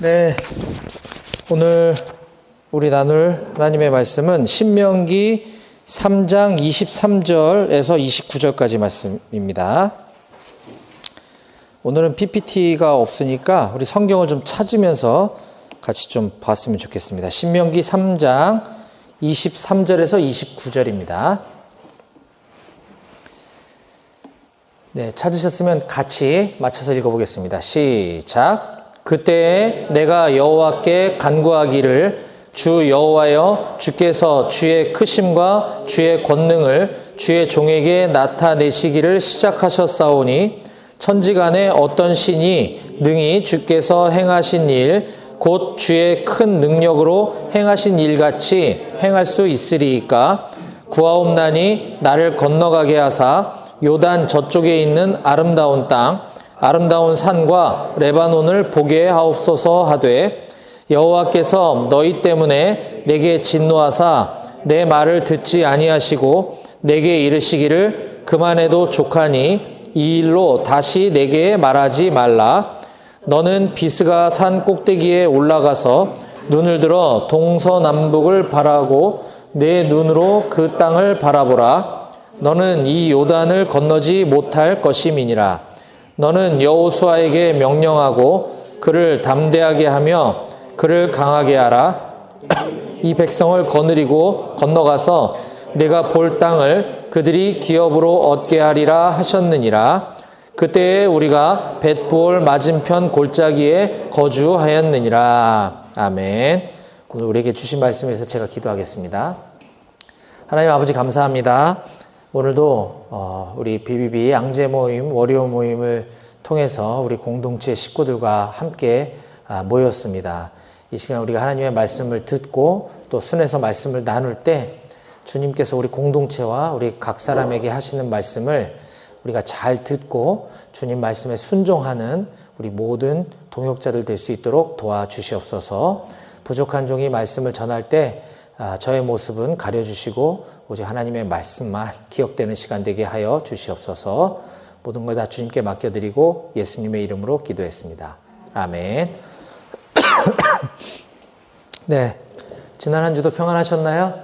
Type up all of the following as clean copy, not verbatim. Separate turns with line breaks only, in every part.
네, 오늘 우리 나눌 하나님의 말씀은 신명기 3장 23절에서 29절까지 말씀입니다. 오늘은 PPT가 없으니까 우리 성경을 좀 찾으면서 같이 좀 봤으면 좋겠습니다. 신명기 3장 23절에서 29절입니다. 네, 찾으셨으면 같이 맞춰서 읽어보겠습니다. 시작. 그때에 내가 여호와께 간구하기를 주 여호와여, 주께서 주의 크심과 주의 권능을 주의 종에게 나타내시기를 시작하셨사오니 천지간에 어떤 신이 능히 주께서 행하신 일, 곧 주의 큰 능력으로 행하신 일같이 행할 수 있으리이까? 구하옵나니 나를 건너가게 하사 요단 저쪽에 있는 아름다운 땅, 아름다운 산과 레바논을 보게 하옵소서 하되, 여호와께서 너희 때문에 내게 진노하사 내 말을 듣지 아니하시고 내게 이르시기를 그만해도 족하니 이 일로 다시 내게 말하지 말라. 너는 비스가 산 꼭대기에 올라가서 눈을 들어 동서남북을 바라고 내 눈으로 그 땅을 바라보라. 너는 이 요단을 건너지 못할 것임이니라. 너는 여호수아에게 명령하고 그를 담대하게 하며 그를 강하게 하라. 이 백성을 거느리고 건너가서 내가 볼 땅을 그들이 기업으로 얻게 하리라 하셨느니라. 그때에 우리가 벳부올 맞은편 골짜기에 거주하였느니라. 아멘. 오늘 우리에게 주신 말씀에서 제가 기도하겠습니다. 하나님 아버지 감사합니다. 오늘도 우리 BBB 양재 모임, 월요 모임을 통해서 우리 공동체 식구들과 함께 모였습니다. 이 시간 우리가 하나님의 말씀을 듣고 또 순에서 말씀을 나눌 때 주님께서 우리 공동체와 우리 각 사람에게 하시는 말씀을 우리가 잘 듣고 주님 말씀에 순종하는 우리 모든 동역자들 될 수 있도록 도와주시옵소서. 부족한 종이 말씀을 전할 때 저의 모습은 가려주시고 오직 하나님의 말씀만 기억되는 시간 되게 하여 주시옵소서. 모든 걸 다 주님께 맡겨드리고 예수님의 이름으로 기도했습니다. 아멘. 네, 지난 한 주도 평안하셨나요?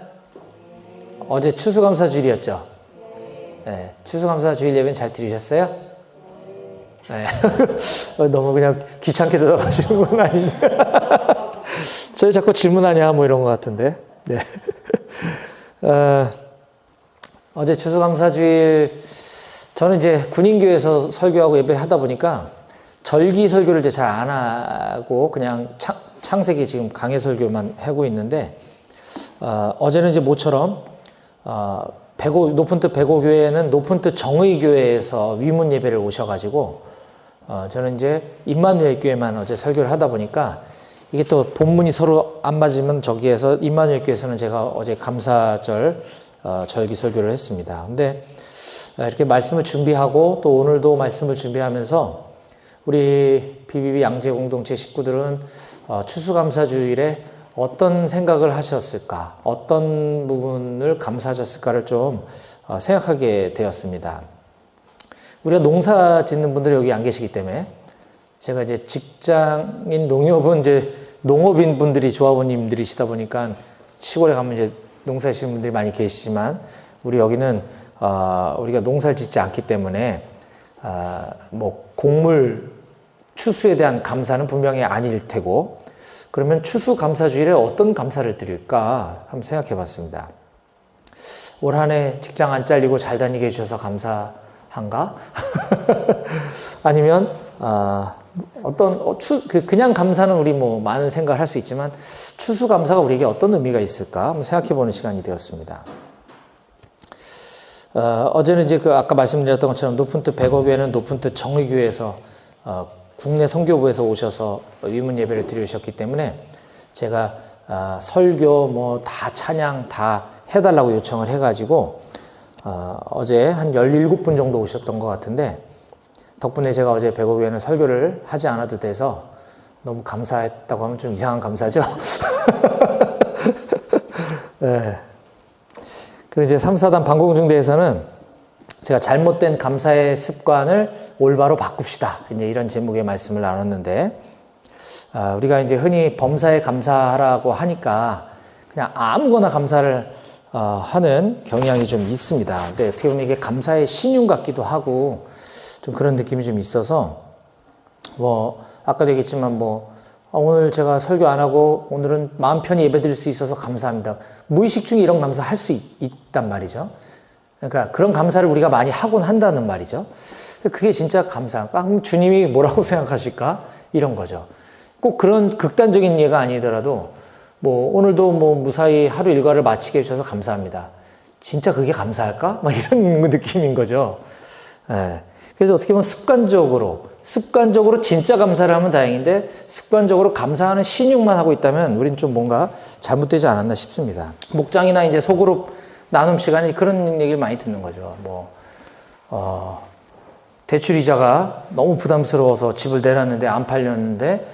어제 추수감사주일이었죠? 네, 추수감사주일 예배는 잘 들으셨어요? 네. 너무 그냥 귀찮게 들어가시는 건 아닌데. 저희 자꾸 질문하냐 뭐 이런 것 같은데. 네. 어제 추수감사주일 저는 이제 군인교회에서 설교하고 예배하다 보니까 절기 설교를 이제 잘 안 하고 그냥 창세기 지금 강해 설교만 하고 있는데 어제는 이제 모처럼 높은뜻 백오교회는 높은뜻 정의교회에서 위문 예배를 오셔가지고 저는 이제 임마누엘 교회만 어제 설교를 하다 보니까 이게 또 본문이 서로 안 맞으면 저기에서 임마누엘 교회에서는 제가 어제 감사절 절기 설교를 했습니다. 근데 이렇게 말씀을 준비하고 또 오늘도 말씀을 준비하면서 우리 BBB 양재 공동체 식구들은 추수감사주일에 어떤 생각을 하셨을까, 어떤 부분을 감사하셨을까를 좀 생각하게 되었습니다. 우리가 농사 짓는 분들이 여기 안 계시기 때문에 제가 이제 직장인 농협은 이제 농업인 분들이 조합원님들이시다 보니까 시골에 가면 이제 농사 지시는 분들이 많이 계시지만 우리 여기는 우리가 농사를 짓지 않기 때문에 뭐 곡물 추수에 대한 감사는 분명히 아닐 테고, 그러면 추수감사주일에 어떤 감사를 드릴까 한번 생각해 봤습니다. 올 한 해 직장 안 잘리고 잘 다니게 해주셔서 감사한가? 아니면 그냥 감사는 우리 뭐 많은 생각을 할 수 있지만 추수감사가 우리에게 어떤 의미가 있을까 한번 생각해 보는 시간이 되었습니다. 어제는 이제 아까 말씀드렸던 것처럼 높은뜻 백오교회는 높은뜻 정의교회에서 국내 선교부에서 오셔서 위문 예배를 드리셨기 때문에 제가 설교 뭐 다 찬양 다 해달라고 요청을 해가지고 어제 한 17분 정도 오셨던 것 같은데 덕분에 제가 어제 백오교회는 설교를 하지 않아도 돼서 너무 감사했다고 하면 좀 이상한 감사죠? 네. 그리고 이제 3, 4단 방공중대에서는 제가 잘못된 감사의 습관을 올바로 바꿉시다. 이제 이런 제목의 말씀을 나눴는데 우리가 이제 흔히 범사에 감사하라고 하니까 그냥 아무거나 감사를 하는 경향이 좀 있습니다. 근데 어떻게 보면 이게 감사의 신용 같기도 하고 좀 그런 느낌이 좀 있어서 뭐 아까도 얘기했지만 뭐 오늘 제가 설교 안 하고 오늘은 마음 편히 예배드릴 수 있어서 감사합니다. 무의식 중에 이런 감사 할 수 있단 말이죠. 그러니까 그런 감사를 우리가 많이 하곤 한다는 말이죠. 그게 진짜 감사할까? 그럼 주님이 뭐라고 생각하실까? 이런 거죠. 꼭 그런 극단적인 예가 아니더라도 뭐 오늘도 뭐 무사히 하루 일과를 마치게 해주셔서 감사합니다. 진짜 그게 감사할까? 막 이런 느낌인 거죠. 예. 그래서 어떻게 보면 습관적으로 진짜 감사를 하면 다행인데 습관적으로 감사하는 신용만 하고 있다면 우리는 좀 뭔가 잘못되지 않았나 싶습니다. 목장이나 이제 소그룹 나눔 시간에 그런 얘기를 많이 듣는 거죠. 대출 이자가 너무 부담스러워서 집을 내놨는데 안 팔렸는데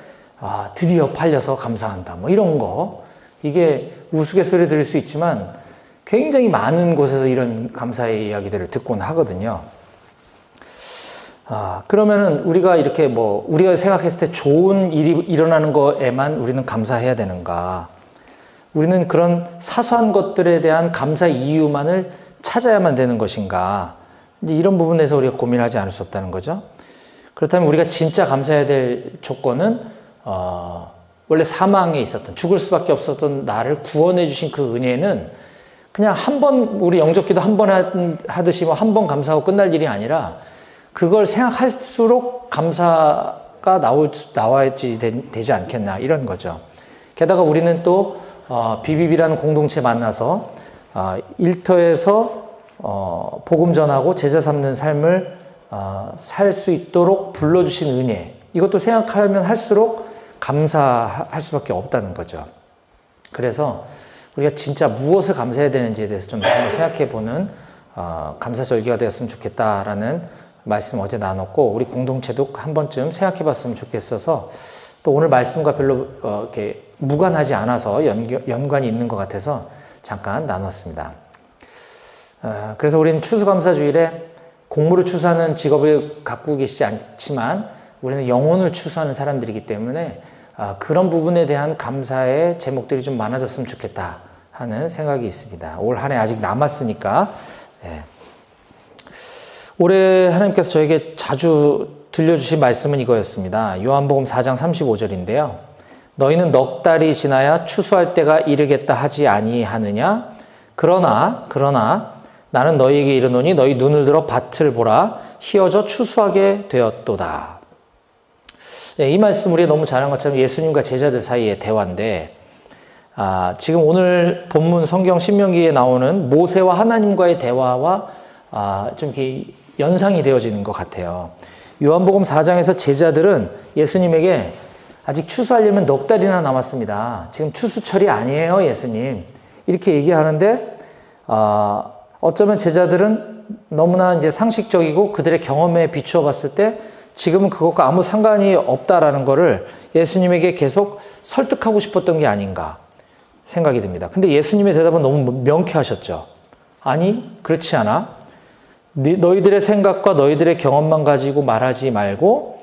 드디어 팔려서 감사한다. 뭐 이런 거. 이게 우스갯소리 들을 수 있지만 굉장히 많은 곳에서 이런 감사의 이야기들을 듣곤 하거든요. 그러면은 우리가 이렇게 우리가 생각했을 때 좋은 일이 일어나는 거에만 우리는 감사해야 되는가? 우리는 그런 사소한 것들에 대한 감사 이유만을 찾아야만 되는 것인가? 이제 이런 부분에서 우리가 고민하지 않을 수 없다는 거죠. 그렇다면 우리가 진짜 감사해야 될 조건은, 원래 사망에 있었던, 죽을 수밖에 없었던 나를 구원해 주신 그 은혜는 그냥 우리 영접기도 한 번 하듯이 한 번 감사하고 끝날 일이 아니라 그걸 생각할수록 감사가 나와야지 되지 않겠나, 이런 거죠. 게다가 우리는 또, 비비비라는 공동체 만나서, 일터에서, 복음 전하고 제자 삼는 삶을, 살 수 있도록 불러주신 은혜. 이것도 생각하면 할수록 감사할 수밖에 없다는 거죠. 그래서 우리가 진짜 무엇을 감사해야 되는지에 대해서 좀 한번 생각해 보는, 감사절기가 되었으면 좋겠다라는 말씀 어제 나눴고, 우리 공동체도 한 번쯤 생각해 봤으면 좋겠어서, 또 오늘 말씀과 별로 이렇게 무관하지 않아서 연관이 있는 것 같아서 잠깐 나눴습니다. 그래서 우리는 추수감사주일에 공무를 추수하는 직업을 갖고 계시지 않지만 우리는 영혼을 추수하는 사람들이기 때문에 그런 부분에 대한 감사의 제목들이 좀 많아졌으면 좋겠다 하는 생각이 있습니다. 올 한 해 아직 남았으니까. 올해 하나님께서 저에게 자주 들려주신 말씀은 이거였습니다. 요한복음 4장 35절인데요. 너희는 넉 달이 지나야 추수할 때가 이르겠다 하지 아니하느냐? 그러나 나는 너희에게 이르노니 너희 눈을 들어 밭을 보라. 희어져 추수하게 되었도다. 이 말씀 우리가 너무 잘 아는 것처럼 예수님과 제자들 사이의 대화인데, 지금 오늘 본문 성경 신명기에 나오는 모세와 하나님과의 대화와 좀 이렇게 연상이 되어지는 것 같아요. 요한복음 4장에서 제자들은 예수님에게 아직 추수하려면 넉 달이나 남았습니다. 지금 추수철이 아니에요, 예수님. 이렇게 얘기하는데, 어쩌면 제자들은 너무나 이제 상식적이고 그들의 경험에 비추어 봤을 때 지금은 그것과 아무 상관이 없다라는 거를 예수님에게 계속 설득하고 싶었던 게 아닌가 생각이 듭니다. 근데 예수님의 대답은 너무 명쾌하셨죠. 아니, 그렇지 않아. 너희들의 생각과 너희들의 경험만 가지고 말하지 말고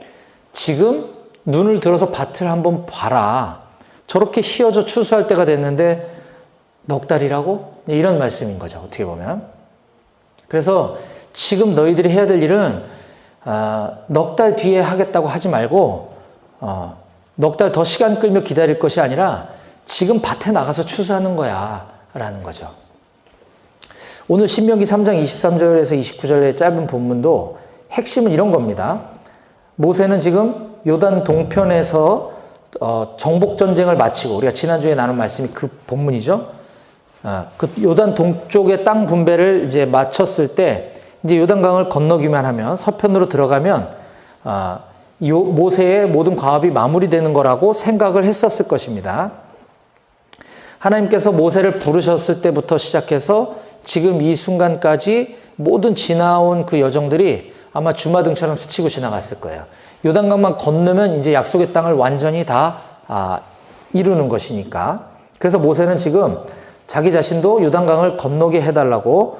지금 눈을 들어서 밭을 한번 봐라. 저렇게 희어져 추수할 때가 됐는데 넉 달이라고? 이런 말씀인 거죠. 어떻게 보면. 그래서 지금 너희들이 해야 될 일은 넉 달 뒤에 하겠다고 하지 말고 넉 달 더 시간 끌며 기다릴 것이 아니라 지금 밭에 나가서 추수하는 거야 라는 거죠. 오늘 신명기 3장 23절에서 29절의 짧은 본문도 핵심은 이런 겁니다. 모세는 지금 요단 동편에서 정복전쟁을 마치고, 우리가 지난주에 나눈 말씀이 그 본문이죠. 그 요단 동쪽의 땅 분배를 이제 마쳤을 때 이제 요단강을 건너기만 하면, 서편으로 들어가면 모세의 모든 과업이 마무리되는 거라고 생각을 했었을 것입니다. 하나님께서 모세를 부르셨을 때부터 시작해서 지금 이 순간까지 모든 지나온 그 여정들이 아마 주마등처럼 스치고 지나갔을 거예요. 요단강만 건너면 이제 약속의 땅을 완전히 다 이루는 것이니까. 그래서 모세는 지금 자기 자신도 요단강을 건너게 해달라고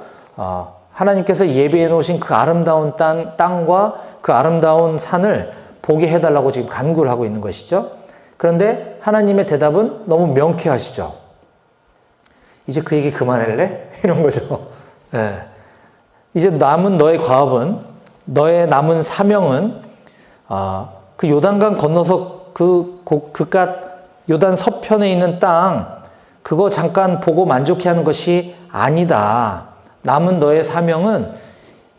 하나님께서 예비해 놓으신 그 아름다운 땅과 그 아름다운 산을 보게 해달라고 지금 간구를 하고 있는 것이죠. 그런데 하나님의 대답은 너무 명쾌하시죠. 이제 그 얘기 그만할래? 이런 거죠. 네. 이제 남은 너의 과업은, 너의 남은 사명은 그 요단강 건너서 그깟 요단 서편에 있는 땅 그거 잠깐 보고 만족해 하는 것이 아니다. 남은 너의 사명은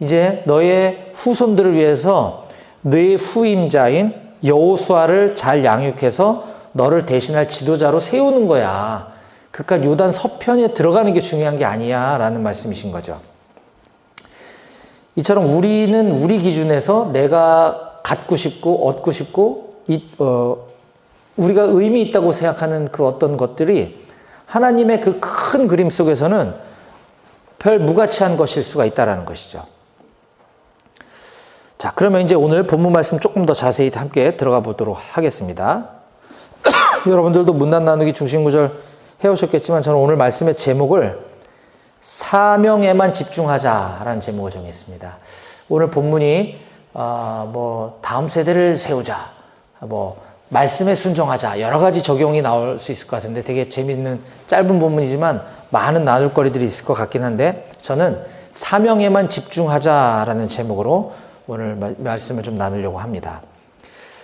이제 너의 후손들을 위해서 너의 후임자인 여호수아를 잘 양육해서 너를 대신할 지도자로 세우는 거야. 그러니까 요단 서편에 들어가는 게 중요한 게 아니야 라는 말씀이신 거죠. 이처럼 우리는 우리 기준에서 내가 갖고 싶고 얻고 싶고 우리가 의미 있다고 생각하는 그 어떤 것들이 하나님의 그 큰 그림 속에서는 별 무가치한 것일 수가 있다는 것이죠. 자, 그러면 이제 오늘 본문 말씀 조금 더 자세히 함께 들어가 보도록 하겠습니다. 여러분들도 문단 나누기 중심구절 해오셨겠지만 저는 오늘 말씀의 제목을 사명에만 집중하자라는 제목을 정했습니다. 오늘 본문이 다음 세대를 세우자, 말씀에 순종하자, 여러 가지 적용이 나올 수 있을 것 같은데 되게 재미있는 짧은 본문이지만 많은 나눌 거리들이 있을 것 같긴 한데 저는 사명에만 집중하자라는 제목으로 오늘 말씀을 좀 나누려고 합니다.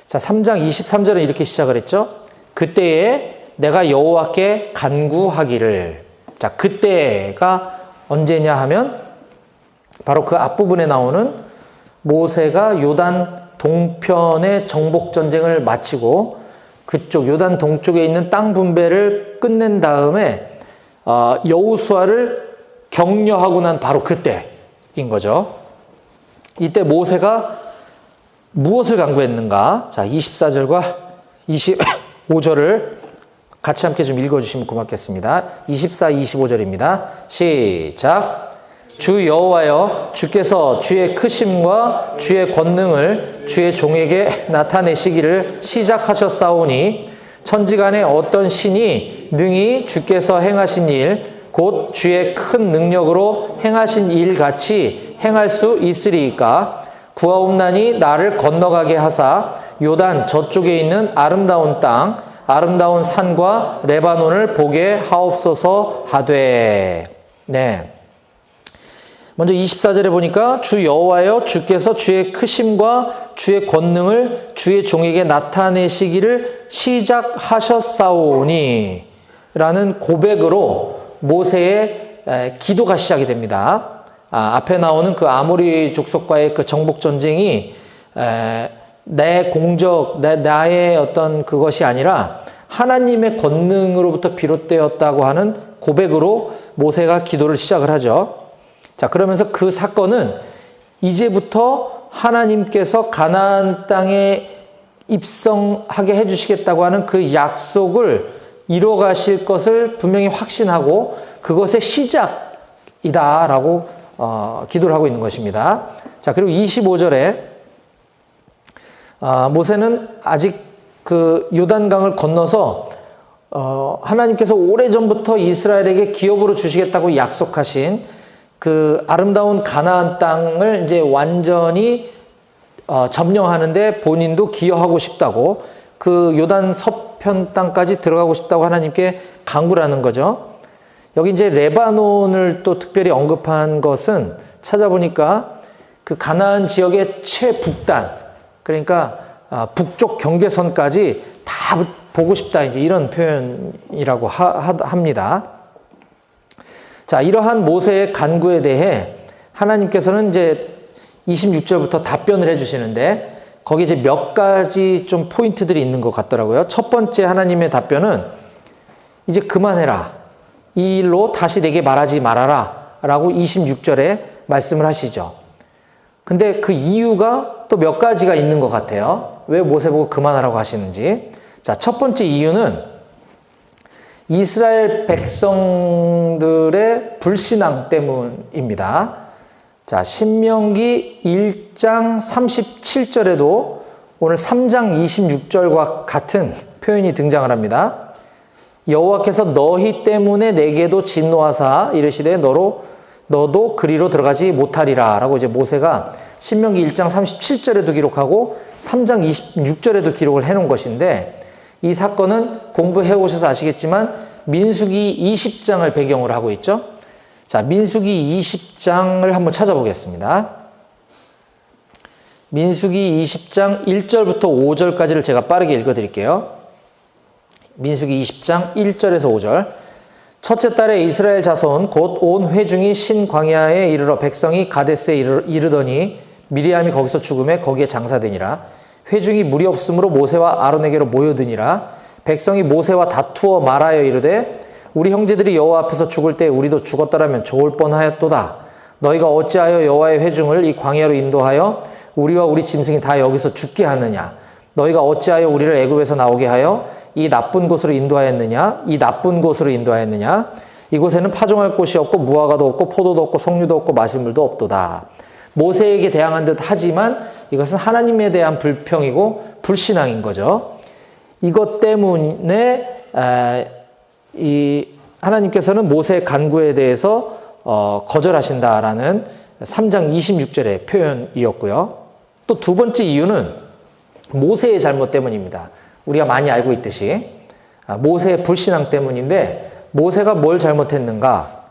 자, 3장 23절은 이렇게 시작을 했죠. 그때에 내가 여호와께 간구하기를. 자, 그때가 언제냐 하면 바로 그 앞부분에 나오는 모세가 요단 동편의 정복 전쟁을 마치고 그쪽 요단 동쪽에 있는 땅 분배를 끝낸 다음에 여호수아를 격려하고 난 바로 그때인 거죠. 이때 모세가 무엇을 간구했는가? 자, 24절과 25절을 같이 함께 좀 읽어주시면 고맙겠습니다. 24, 25절입니다. 시작. 주 여호와여, 주께서 주의 크심과 주의 권능을 주의 종에게 나타내시기를 시작하셨사오니 천지간에 어떤 신이 능히 주께서 행하신 일, 곧 주의 큰 능력으로 행하신 일 같이 행할 수 있으리이까? 구하옵나니 나를 건너가게 하사 요단 저쪽에 있는 아름다운 땅, 아름다운 산과 레바논을 보게 하옵소서 하되. 네. 먼저 24절에 보니까 주 여호와여, 주께서 주의 크심과 주의 권능을 주의 종에게 나타내시기를 시작하셨사오니 라는 고백으로 모세의 기도가 시작이 됩니다. 앞에 나오는 그 아모리 족속과의 그 정복 전쟁이 내 공적, 나의 어떤 그것이 아니라 하나님의 권능으로부터 비롯되었다고 하는 고백으로 모세가 기도를 시작을 하죠. 자, 그러면서 그 사건은 이제부터 하나님께서 가나안 땅에 입성하게 해주시겠다고 하는 그 약속을 이뤄 가실 것을 분명히 확신하고 그것의 시작이다라고 기도를 하고 있는 것입니다. 자, 그리고 25절에 모세는 아직 그 요단강을 건너서 하나님께서 오래전부터 이스라엘에게 기업으로 주시겠다고 약속하신 그 아름다운 가나안 땅을 이제 완전히 점령하는데 본인도 기여하고 싶다고 그 요단 서편 땅까지 들어가고 싶다고 하나님께 간구를 하는 거죠. 여기 이제 레바논을 또 특별히 언급한 것은 찾아보니까 그 가나안 지역의 최북단, 그러니까 북쪽 경계선까지 다 보고 싶다, 이제 이런 표현이라고 합니다. 자, 이러한 모세의 간구에 대해 하나님께서는 이제 26절부터 답변을 해주시는데 거기 이제 몇 가지 좀 포인트들이 있는 것 같더라고요. 첫 번째 하나님의 답변은 이제 그만해라. 이 일로 다시 내게 말하지 말아라. 라고 26절에 말씀을 하시죠. 근데 그 이유가 또 몇 가지가 있는 것 같아요. 왜 모세 보고 그만하라고 하시는지. 자, 첫 번째 이유는 이스라엘 백성들의 불신앙 때문입니다. 자, 신명기 1장 37절에도 오늘 3장 26절과 같은 표현이 등장을 합니다. 여호와께서 너희 때문에 내게도 진노하사 이르시되 너도 그리로 들어가지 못하리라 라고 이제 모세가 신명기 1장 37절에도 기록하고 3장 26절에도 기록을 해놓은 것인데 이 사건은 공부해 오셔서 아시겠지만 민수기 20장을 배경으로 하고 있죠. 자, 민수기 20장을 한번 찾아보겠습니다. 민수기 20장 1절부터 5절까지를 제가 빠르게 읽어드릴게요. 민수기 20장 1절에서 5절. 첫째 달에 이스라엘 자손 곧 온 회중이 신광야에 이르러 백성이 가데스에 이르더니 미리암이 거기서 죽음에 거기에 장사되니라. 회중이 무리 없으므로 모세와 아론에게로 모여드니라. 백성이 모세와 다투어 말하여 이르되 우리 형제들이 여호와 앞에서 죽을 때 우리도 죽었더라면 좋을 뻔하였도다. 너희가 어찌하여 여호와의 회중을 이 광야로 인도하여 우리와 우리 짐승이 다 여기서 죽게 하느냐? 너희가 어찌하여 우리를 애굽에서 나오게 하여 이 나쁜 곳으로 인도하였느냐? 이 나쁜 곳으로 인도하였느냐? 이곳에는 파종할 곳이 없고 무화과도 없고 포도도 없고 석류도 없고 마실 물도 없도다. 모세에게 대항한 듯 하지만 이것은 하나님에 대한 불평이고 불신앙인 거죠. 이것 때문에 이 하나님께서는 모세의 간구에 대해서 거절하신다라는 3장 26절의 표현이었고요. 또 두 번째 이유는 모세의 잘못 때문입니다. 우리가 많이 알고 있듯이 모세의 불신앙 때문인데 모세가 뭘 잘못했는가?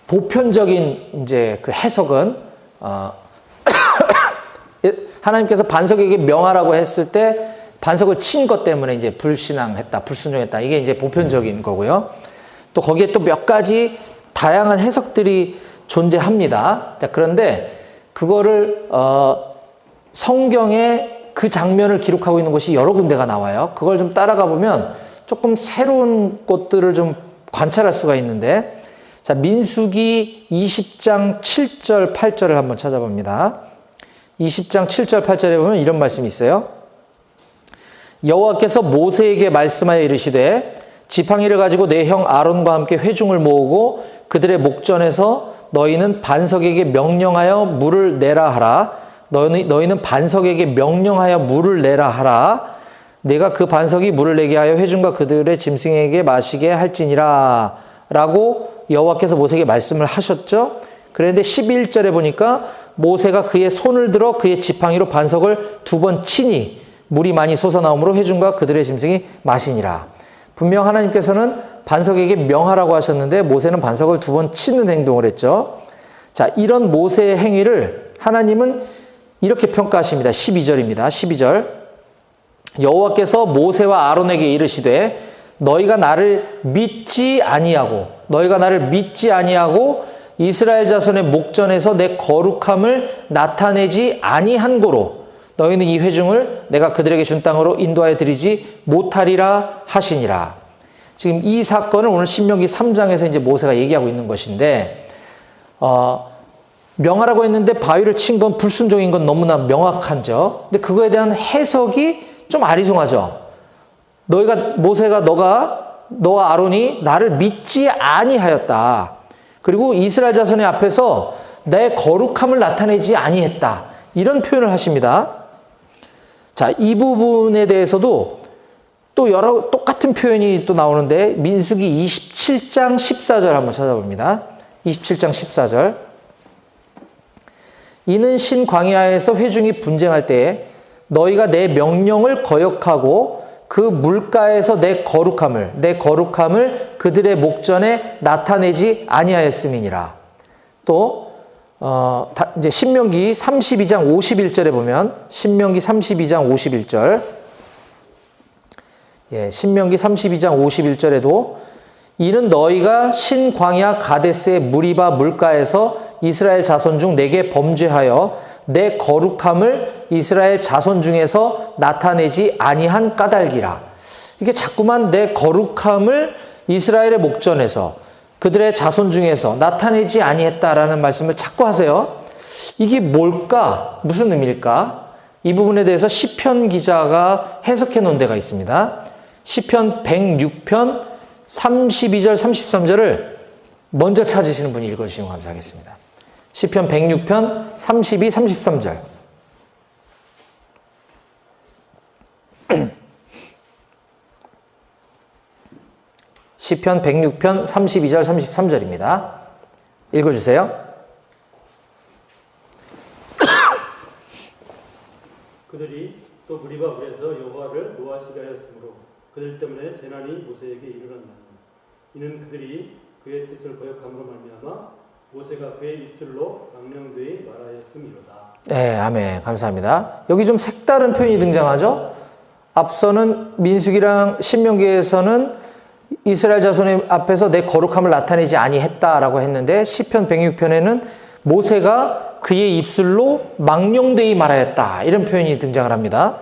보편적인 이제 그 해석은 하나님께서 반석에게 명하라고 했을 때 반석을 친 것 때문에 이제 불신앙했다, 불순종했다. 이게 이제 보편적인 거고요. 또 거기에 또 몇 가지 다양한 해석들이 존재합니다. 자, 그런데 그거를 성경에 그 장면을 기록하고 있는 곳이 여러 군데가 나와요. 그걸 좀 따라가 보면 조금 새로운 것들을 좀 관찰할 수가 있는데, 자, 민수기 20장 7절, 8절을 한번 찾아봅니다. 20장 7절, 8절에 보면 이런 말씀이 있어요. 여호와께서 모세에게 말씀하여 이르시되 지팡이를 가지고 내 형 아론과 함께 회중을 모으고 그들의 목전에서 너희는 반석에게 명령하여 물을 내라 하라. 너희는 반석에게 명령하여 물을 내라 하라. 내가 그 반석이 물을 내게 하여 회중과 그들의 짐승에게 마시게 할지니라. 라고 여호와께서 모세에게 말씀을 하셨죠. 그런데 11절에 보니까 모세가 그의 손을 들어 그의 지팡이로 반석을 2번 치니 물이 많이 솟아나오므로 회중과 그들의 짐승이 마시니라. 분명 하나님께서는 반석에게 명하라고 하셨는데 모세는 반석을 2번 치는 행동을 했죠. 자, 이런 모세의 행위를 하나님은 이렇게 평가하십니다. 12절입니다. 12절. 여호와께서 모세와 아론에게 이르시되 너희가 나를 믿지 아니하고 이스라엘 자손의 목전에서 내 거룩함을 나타내지 아니한 고로 너희는 이 회중을 내가 그들에게 준 땅으로 인도하여 드리지 못하리라 하시니라. 지금 이 사건을 오늘 신명기 3장에서 이제 모세가 얘기하고 있는 것인데, 명하라고 했는데 바위를 친 건 불순종인 건 너무나 명확하죠. 근데 그거에 대한 해석이 좀 아리송하죠. 모세가 너와 아론이 나를 믿지 아니하였다. 그리고 이스라엘 자손의 앞에서 내 거룩함을 나타내지 아니했다. 이런 표현을 하십니다. 자, 이 부분에 대해서도 또 여러 똑같은 표현이 또 나오는데 민수기 27장 14절 한번 찾아봅니다. 27장 14절. 이는 신광야에서 회중이 분쟁할 때에 너희가 내 명령을 거역하고 그 물가에서 내 거룩함을 그들의 목전에 나타내지 아니하였음이니라. 또 이제 신명기 32장 51절에 보면 신명기 32장 51절. 예, 신명기 32장 51절에도 이는 너희가 신광야 가데스의 무리바 물가에서 이스라엘 자손 중 내게 범죄하여 내 거룩함을 이스라엘 자손 중에서 나타내지 아니한 까닭이라. 이게 자꾸만 내 거룩함을 이스라엘의 목전에서 그들의 자손 중에서 나타내지 아니했다라는 말씀을 자꾸 하세요. 이게 뭘까? 무슨 의미일까? 이 부분에 대해서 시편 기자가 해석해 놓은 데가 있습니다. 시편 106편 32절 33절을 먼저 찾으시는 분이 읽어주시면 감사하겠습니다. 시편 106편 32, 33절. 시편 106편 32절 33절입니다. 읽어주세요.
그들이 또 무리바 물에서 여호와를 노하시게 하였으므로 그들 때문에 재난이 모세에게 이르렀나니 이는 그들이 그의 뜻을 거역함으로 말미암아 모세가 그의 입술로 망령되이 말하였음이로다.
네, 아멘. 감사합니다. 여기 좀 색다른 표현이 등장하죠. 앞서는 민수기랑 신명기에서는 이스라엘 자손의 앞에서 내 거룩함을 나타내지 아니했다라고 했는데 시편 106편에는 모세가 그의 입술로 망령되이 말하였다 이런 표현이 등장을 합니다.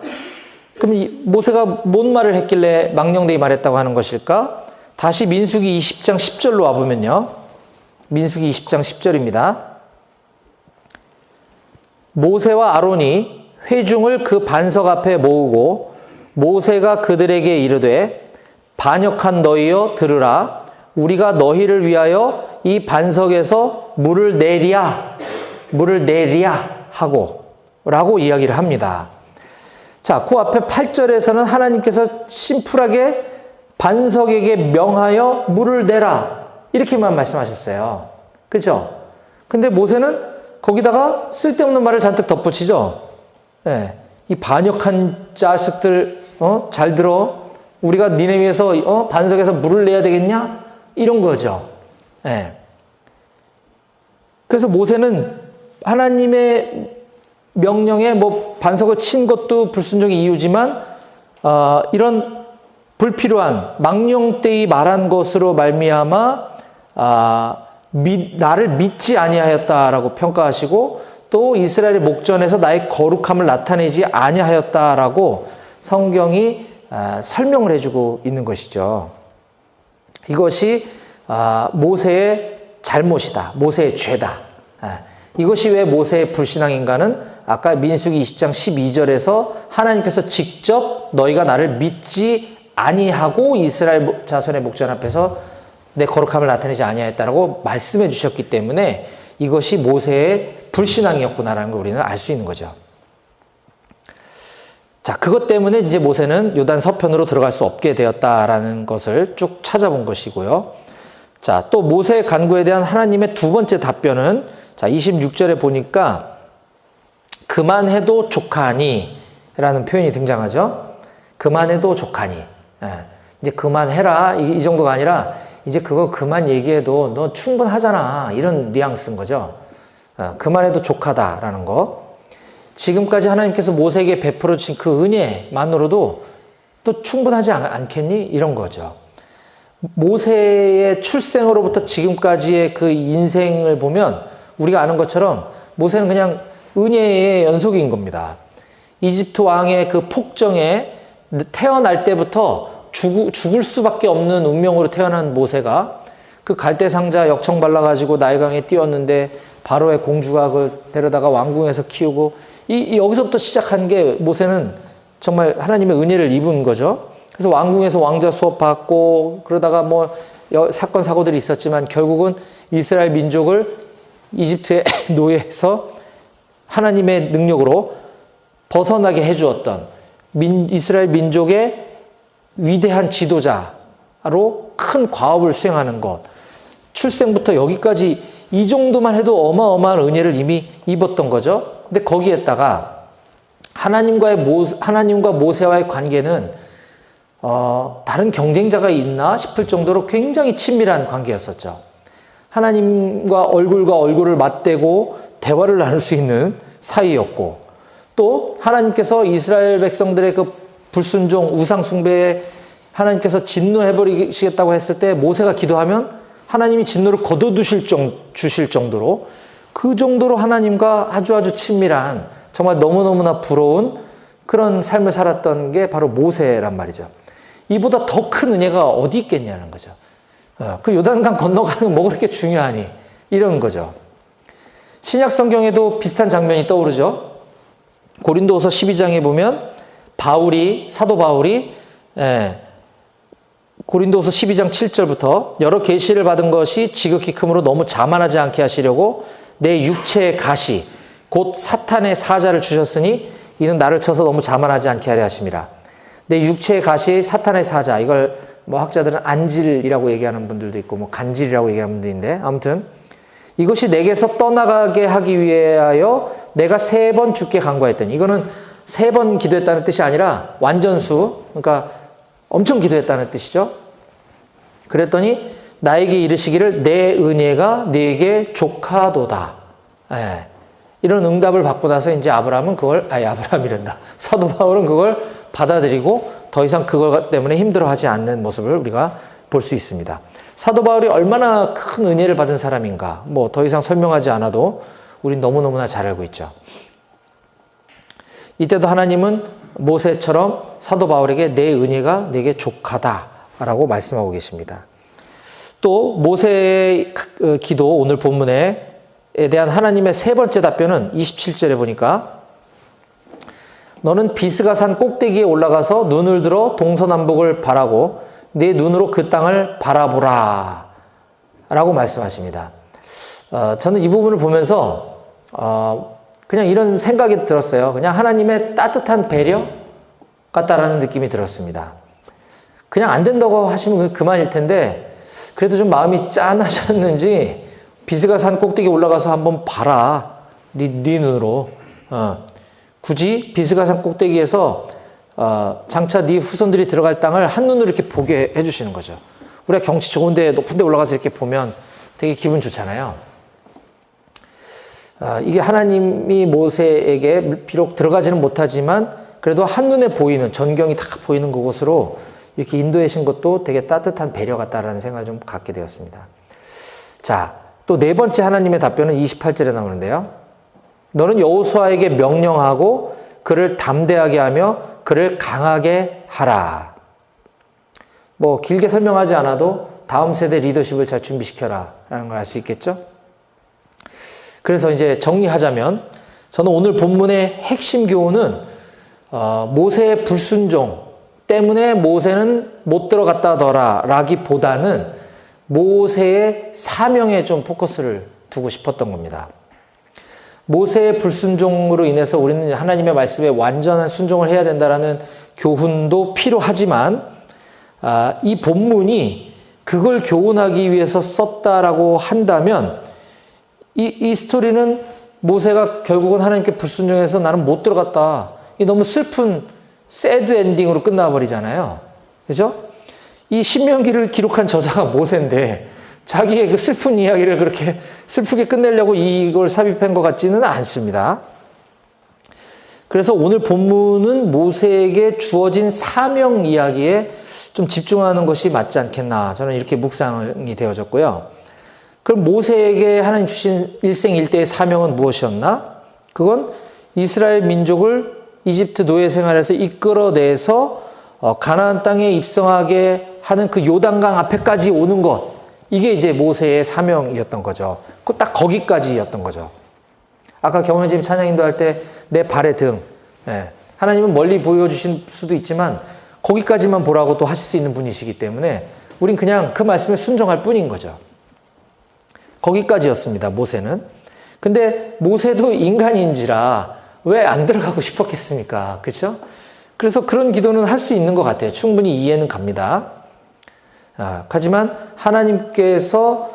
그럼 모세가 뭔 말을 했길래 망령되이 말했다고 하는 것일까? 다시 민수기 20장 10절로 와보면요. 민수기 20장 10절입니다. 모세와 아론이 회중을 그 반석 앞에 모으고 모세가 그들에게 이르되 반역한 너희여 들으라. 우리가 너희를 위하여 이 반석에서 물을 내리야 하고 라고 이야기를 합니다. 자, 그 앞에 8절에서는 하나님께서 심플하게 반석에게 명하여 물을 내라 이렇게만 말씀하셨어요. 그렇죠? 근데 모세는 거기다가 쓸데없는 말을 잔뜩 덧붙이죠. 네. 이 반역한 자식들 잘 들어. 우리가 니네 위해서 반석에서 물을 내야 되겠냐? 이런 거죠. 네. 그래서 모세는 하나님의 명령에 반석을 친 것도 불순종의 이유지만 이런 불필요한 망령되이 말한 것으로 말미암아 나를 믿지 아니하였다라고 평가하시고 또 이스라엘의 목전에서 나의 거룩함을 나타내지 아니하였다라고 성경이 설명을 해주고 있는 것이죠. 이것이 모세의 잘못이다. 모세의 죄다. 이것이 왜 모세의 불신앙인가는 아까 민수기 20장 12절에서 하나님께서 직접 너희가 나를 믿지 아니하고 이스라엘 자손의 목전 앞에서 내 거룩함을 나타내지 아니하였다라고 말씀해 주셨기 때문에 이것이 모세의 불신앙이었구나라는 걸 우리는 알 수 있는 거죠. 자, 그것 때문에 이제 모세는 요단 서편으로 들어갈 수 없게 되었다라는 것을 쭉 찾아본 것이고요. 자, 또 모세의 간구에 대한 하나님의 두 번째 답변은 자, 26절에 보니까 그만해도 족하니 라는 표현이 등장하죠. 그만해도 족하니. 이제 그만해라 이 정도가 아니라 이제 그거 그만 얘기해도 너 충분하잖아 이런 뉘앙스인 거죠. 그만해도 족하다라는 거. 지금까지 하나님께서 모세에게 베풀어 주신 그 은혜만으로도 또 충분하지 않겠니? 이런 거죠. 모세의 출생으로부터 지금까지의 그 인생을 보면 우리가 아는 것처럼 모세는 그냥 은혜의 연속인 겁니다. 이집트 왕의 그 폭정에 태어날 때부터 죽을 수밖에 없는 운명으로 태어난 모세가 그 갈대 상자 역청 발라가지고 나일강에 띄웠는데 바로의 공주가 그걸 데려다가 왕궁에서 키우고 여기서부터 시작한 게 모세는 정말 하나님의 은혜를 입은 거죠. 그래서 왕궁에서 왕자 수업 받고 그러다가 사건 사고들이 있었지만 결국은 이스라엘 민족을 이집트의 노예에서 하나님의 능력으로 벗어나게 해주었던 이스라엘 민족의 위대한 지도자로 큰 과업을 수행하는 것. 출생부터 여기까지 이 정도만 해도 어마어마한 은혜를 이미 입었던 거죠. 근데 거기에다가 하나님과 모세와의 관계는 다른 경쟁자가 있나 싶을 정도로 굉장히 친밀한 관계였었죠. 하나님과 얼굴을 맞대고 대화를 나눌 수 있는 사이였고 또 하나님께서 이스라엘 백성들의 그 불순종 우상 숭배에 하나님께서 진노해버리시겠다고 했을 때 모세가 기도하면 하나님이 진노를 거둬주실 정도로 그 정도로 하나님과 아주 친밀한 정말 너무너무나 부러운 그런 삶을 살았던 게 바로 모세란 말이죠. 이보다 더 큰 은혜가 어디 있겠냐는 거죠. 그 요단강 건너가는 건 뭐 그렇게 중요하니 이런 거죠. 신약 성경에도 비슷한 장면이 떠오르죠. 고린도후서 12장에 보면 사도 바울이 고린도후서 12장 7절부터 여러 계시를 받은 것이 지극히 크므로 너무 자만하지 않게 하시려고 내 육체의 가시 곧 사탄의 사자를 주셨으니 이는 나를 쳐서 너무 자만하지 않게 하려 하심이라. 내 육체의 가시 사탄의 사자, 이걸 학자들은 안질이라고 얘기하는 분들도 있고 간질이라고 얘기하는 분들인데 아무튼 이것이 내게서 떠나가게 하기 위하여 내가 3번 주께 간구하였더니 이거는 3번 기도했다는 뜻이 아니라 완전수, 그러니까 엄청 기도했다는 뜻이죠. 그랬더니 나에게 이르시기를 내 은혜가 네게 족하도다. 예. 이런 응답을 받고 나서 이제 아브라함이란다. 사도 바울은 그걸 받아들이고 더 이상 그것 때문에 힘들어하지 않는 모습을 우리가 볼 수 있습니다. 사도 바울이 얼마나 큰 은혜를 받은 사람인가, 뭐 더 이상 설명하지 않아도 우린 너무너무나 잘 알고 있죠. 이때도 하나님은 모세처럼 사도 바울에게 내 은혜가 내게 족하다라고 말씀하고 계십니다. 또 모세의 기도, 오늘 본문에 대한 하나님의 3번째 답변은 27절에 보니까 너는 비스가산 꼭대기에 올라가서 눈을 들어 동서남북을 바라고 내 눈으로 그 땅을 바라보라 라고 말씀하십니다. 저는 이 부분을 보면서 그냥 이런 생각이 들었어요. 그냥 하나님의 따뜻한 배려 같다라는 느낌이 들었습니다. 그냥 안 된다고 하시면 그만일 텐데 그래도 좀 마음이 짠하셨는지 비스가산 꼭대기 올라가서 한번 봐라. 네 눈으로. 굳이 비스가산 꼭대기에서 장차 네 후손들이 들어갈 땅을 한눈으로 이렇게 보게 해주시는 거죠. 우리가 경치 좋은데 높은 데 올라가서 이렇게 보면 되게 기분 좋잖아요. 이게 하나님이 모세에게 비록 들어가지는 못하지만 그래도 한눈에 보이는, 전경이 다 보이는 그곳으로 이렇게 인도해 신 것도 되게 따뜻한 배려 같다라는 생각을 좀 갖게 되었습니다. 자, 또 4번째 하나님의 답변은 28절에 나오는데요. 너는 여호수아에게 명령하고 그를 담대하게 하며 그를 강하게 하라. 뭐 길게 설명하지 않아도 다음 세대 리더십을 잘 준비시켜라 라는 걸 알 수 있겠죠? 그래서 이제 정리하자면 저는 오늘 본문의 핵심 교훈은 모세의 불순종 때문에 모세는 못 들어갔다더라 라기보다는 모세의 사명에 좀 포커스를 두고 싶었던 겁니다. 모세의 불순종으로 인해서 우리는 하나님의 말씀에 완전한 순종을 해야 된다라는 교훈도 필요하지만 이 본문이 그걸 교훈하기 위해서 썼다라고 한다면 이 스토리는 모세가 결국은 하나님께 불순종해서 나는 못 들어갔다. 이 너무 슬픈 새드 엔딩으로 끝나버리잖아요. 그죠? 이 신명기를 기록한 저자가 모세인데 자기의 그 슬픈 이야기를 그렇게 슬프게 끝내려고 이걸 삽입한 것 같지는 않습니다. 그래서 오늘 본문은 모세에게 주어진 사명 이야기에 좀 집중하는 것이 맞지 않겠나. 저는 이렇게 묵상이 되어졌고요. 그럼 모세에게 하나님 주신 일생일대의 사명은 무엇이었나? 그건 이스라엘 민족을 이집트 노예 생활에서 이끌어내서 가나안 땅에 입성하게 하는 그 요단강 앞에까지 오는 것. 이게 이제 모세의 사명이었던 거죠. 딱 거기까지였던 거죠. 아까 경원님 찬양 인도할 때 내 발의 등. 예. 하나님은 멀리 보여주실 수도 있지만 거기까지만 보라고 또 하실 수 있는 분이시기 때문에 우린 그냥 그 말씀에 순종할 뿐인 거죠. 거기까지였습니다. 모세는. 근데 모세도 인간인지라 왜 안 들어가고 싶었겠습니까? 그렇죠? 그래서 그런 기도는 할 수 있는 것 같아요. 충분히 이해는 갑니다. 하지만 하나님께서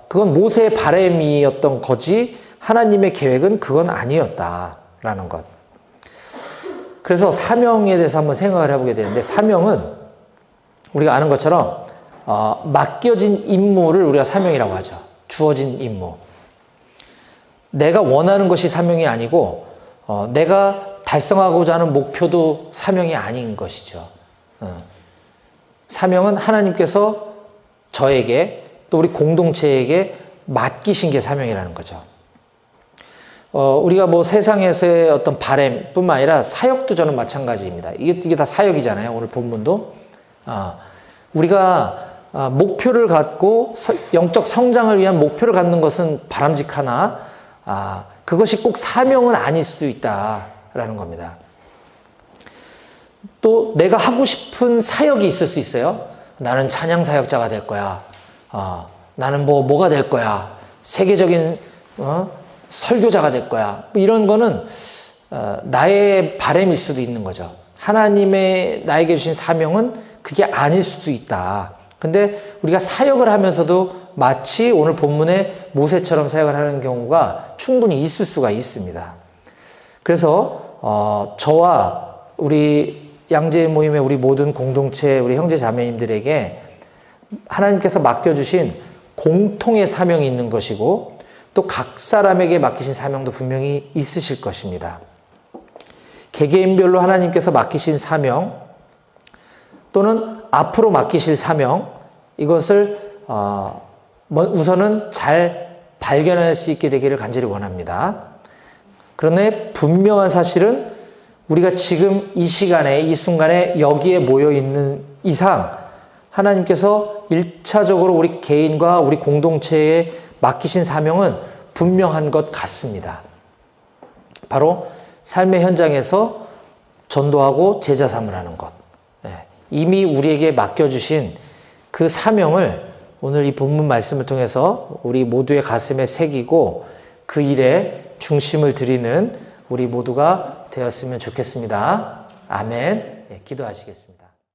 그건 모세의 바람이었던 거지 하나님의 계획은 그건 아니었다라는 것. 그래서 사명에 대해서 한번 생각을 해보게 되는데 사명은 우리가 아는 것처럼 맡겨진 임무를 우리가 사명이라고 하죠. 주어진 임무. 내가 원하는 것이 사명이 아니고 내가 달성하고자 하는 목표도 사명이 아닌 것이죠. 사명은 하나님께서 저에게 또 우리 공동체에게 맡기신 게 사명이라는 거죠. 우리가 뭐 세상에서의 어떤 바램뿐만 아니라 사역도 저는 마찬가지입니다. 이게 다 사역이잖아요. 오늘 본문도. 우리가 목표를 갖고 영적 성장을 위한 목표를 갖는 것은 바람직하나 그것이 꼭 사명은 아닐 수도 있다라는 겁니다. 또 내가 하고 싶은 사역이 있을 수 있어요. 나는 찬양 사역자가 될 거야. 나는 뭐가 될 거야. 세계적인 설교자가 될 거야. 이런 거는 나의 바람일 수도 있는 거죠. 하나님의 나에게 주신 사명은 그게 아닐 수도 있다. 근데 우리가 사역을 하면서도 마치 오늘 본문에 모세처럼 사역을 하는 경우가 충분히 있을 수가 있습니다. 그래서 저와 우리 양재 모임의 우리 모든 공동체, 우리 형제 자매님들에게 하나님께서 맡겨주신 공통의 사명이 있는 것이고 또 각 사람에게 맡기신 사명도 분명히 있으실 것입니다. 개개인별로 하나님께서 맡기신 사명 또는 앞으로 맡기실 사명, 이것을 우선은 잘 발견할 수 있게 되기를 간절히 원합니다. 그런데 분명한 사실은 우리가 지금 이 시간에, 이 순간에 여기에 모여 있는 이상 하나님께서 1차적으로 우리 개인과 우리 공동체에 맡기신 사명은 분명한 것 같습니다. 바로 삶의 현장에서 전도하고 제자 삼을 하는 것. 이미 우리에게 맡겨주신 그 사명을 오늘 이 본문 말씀을 통해서 우리 모두의 가슴에 새기고 그 일에 중심을 드리는 우리 모두가 되었으면 좋겠습니다. 아멘. 기도하시겠습니다.